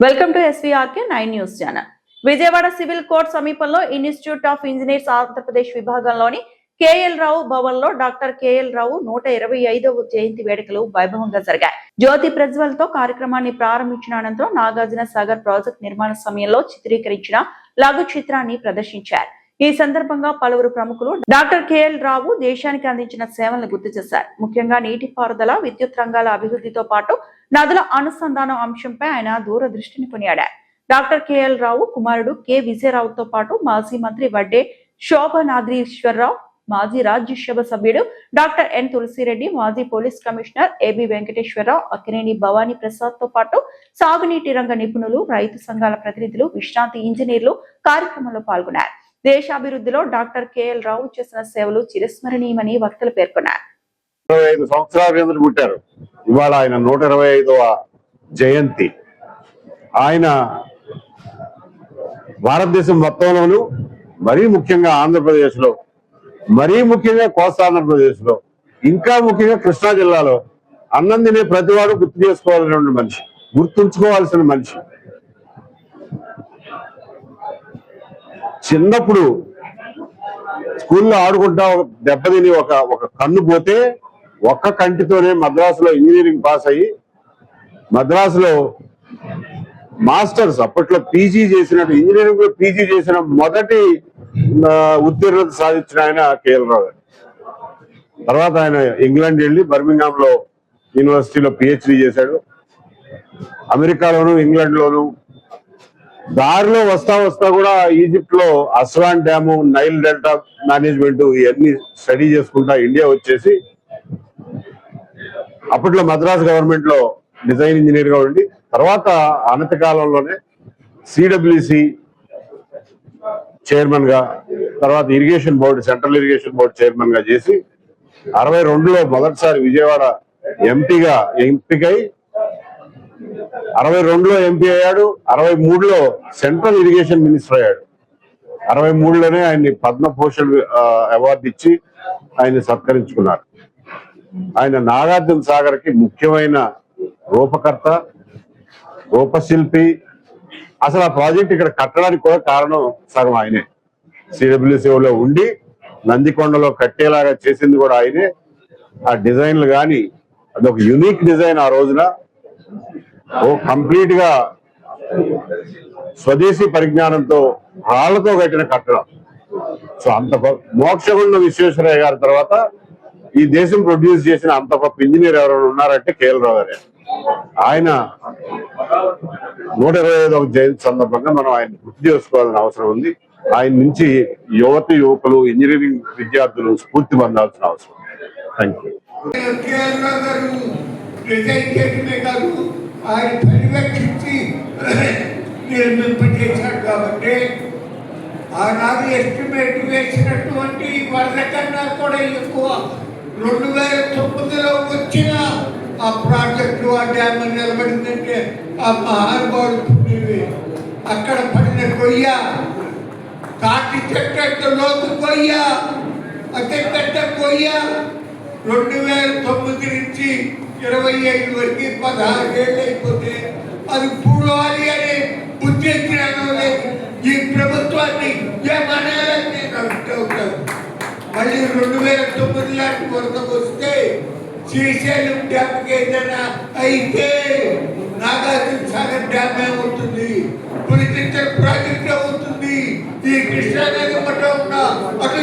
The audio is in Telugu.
Welcome to SVRK 9 news channel. Vijayawada civil court సమీపంలో ఇన్స్టిట్యూట్ ఆఫ్ ఇంజనీర్స్ ఆంధ్రప్రదేశ్ విభాగంలోని KL రావు భవన్ లో డాక్టర్ KL రావు 125వ జయంతి వేడుకలు వైభవంగా జరిగాయి. జ్యోతి ప్రజ్వలతో కార్యక్రమాన్ని ప్రారంభించిన అనంతరం నాగార్జున సాగర్ ప్రాజెక్ట్ నిర్మాణ సమయంలో చిత్రీకరించిన లఘు చిత్రాన్ని ప్రదర్శించారు. ఈ సందర్భంగా పలువురు ప్రముఖులు డాక్టర్ KL రావు దేశానికి అందించిన సేవలను గుర్తు చేశారు. ముఖ్యంగా నీటిపారుదల, విద్యుత్ రంగాల అభివృద్ధితో పాటు నదుల అనుసంధానం అంశంపై ఆయన దూరదృష్టిని కొనియాడారు. డాక్టర్ KL రావు కుమారుడు K విజయరావుతో పాటు మాజీ మంత్రి వడ్డే శోభనాద్రీశ్వరరావు, మాజీ రాజ్యసభ సభ్యుడు డాక్టర్ N తులసిరెడ్డి, మాజీ police commissioner AB Venkateswara Rao, Akkineni Bhavani Prasad తో పాటు సాగునీటి రంగ నిపుణులు, రైతు సంఘాల ప్రతినిధులు, విశ్రాంతి ఇంజనీర్లు కార్యక్రమంలో పాల్గొన్నారు. దేశాభివృద్ధిలో డాక్టర్ KL రావు చేసిన సేవలు చిరస్మరణీయమని వక్తలు పేర్కొన్నారు. 25 సంవత్సరాల కింద పుట్టారు. ఇవాళ ఆయన 125వ జయంతి. ఆయన భారతదేశం మొత్తంలోనూ, మరీ ముఖ్యంగా ఆంధ్రప్రదేశ్ లో, మరీ ముఖ్యంగా కోస్తా ఆంధ్రప్రదేశ్ లో, ఇంకా ముఖ్యంగా కృష్ణా జిల్లాలో అన్నం తినే ప్రతివాడు గుర్తుంచుకోవాల్సిన మనిషి. చిన్నప్పుడు స్కూల్లో ఆడుకుంటా దెబ్బతిని ఒక కన్ను పోతే ఒక్క కంటితోనే మద్రాసులో ఇంజనీరింగ్ పాస్ అయ్యి, మద్రాసులో మాస్టర్స్ అప్పట్లో పీజీ చేసినట్టు, ఇంజనీరింగ్ లో పీజీ చేసిన మొదటి ఉత్తీర్ణత సాధించిన ఆయన KL రావు గారు. తర్వాత ఆయన ఇంగ్లాండ్ వెళ్ళి బర్మింగ్హామ్ లో యూనివర్సిటీలో PhD చేశాడు. అమెరికాలోను, ఇంగ్లాండ్ లోను, దారిలో వస్తా కూడా ఈజిప్ట్ లో Aswan dam, Nile delta management ఇవన్నీ స్టడీ చేసుకుంటా ఇండియా వచ్చేసి అప్పట్లో మద్రాస్ గవర్నమెంట్ లో డిజైన్ ఇంజనీర్ గా ఉండి, తర్వాత అనతి కాలంలోనే CWC చైర్మన్ గా, తర్వాత irrigation board, central irrigation board chairman గా చేసి 62లో మొదటిసారి విజయవాడ ఎంపీగా ఎంపికై 62లో ఎంపీ అయ్యాడు. 63లో సెంట్రల్ ఇరిగేషన్ మినిస్టర్ అయ్యాడు. 63లోనే ఆయన్ని పద్మభూషణ్ అవార్డు ఇచ్చి ఆయన్ని సత్కరించుకున్నారు. ఆయన నాగార్జున సాగర్ కి ముఖ్యమైన రూపకర్త, రూపశిల్పి. అసలు ఆ ప్రాజెక్ట్ ఇక్కడ కట్టడానికి కూడా కారణం సగం ఆయనే. CWCలో ఉండి నందికొండలో కట్టేలాగా చేసింది కూడా ఆయనే. ఆ డిజైన్లు కానీ, అదొక యూనిక్ డిజైన్. ఆ రోజున కంప్లీట్ గా స్వదేశీ పరిజ్ఞానంతో రాళ్లతో కట్టిన కట్టడం. సో అంత మోక్షగుండ విశ్వేశ్వరయ్య గారి తర్వాత ఈ దేశం ప్రొడ్యూస్ చేసిన అంత గొప్ప ఇంజనీర్ ఎవరైనా ఉన్నారంటే KL రావు గారే. ఆయన 125వ జయంతి సందర్భంగా మనం ఆయన గుర్తు చేసుకోవాల్సిన అవసరం ఉంది. ఆయన నుంచి యువకులు, ఇంజనీరింగ్ విద్యార్థులు స్ఫూర్తి పొందాల్సిన అవసరం. Thank you. ఆయన పరిరక్షించి నిర్మింపజేశాడు కాబట్టి ఆనాడు ఎస్టిమేట్ వేసినటువంటి వరద కన్నా కూడా ఎక్కువ 2009లో వచ్చిన ఆ ప్రాజెక్టు, ఆ డ్యామ్ నిలబడిందంటే ఆ మహానుభావుడు పుట్టినవి. అక్కడ పడిన కొయ్య, తాటి చెట్టు లోతు కొయ్య, అతి పెద్ద కొయ్య 2009 నుంచి 25 వరకు 16 ఏళ్ళు అయిపోతే అది పూడాలి అనే ఉద్దేశం లేదు. ఈ ప్రభుత్వాన్ని ఏమనాలని నేను అడుగుతాను. మళ్ళీ 2009 లాంటి వరదకు వస్తే శ్రీశైలం డ్యామ్కి ఏదైనా అయితే నాగార్జున సాగర్ డ్యామ్ ఏమవుతుంది, పులిచింతల ప్రాజెక్ట్ అవుతుంది, ఈ కృష్ణానది మఠం ఉన్న అటు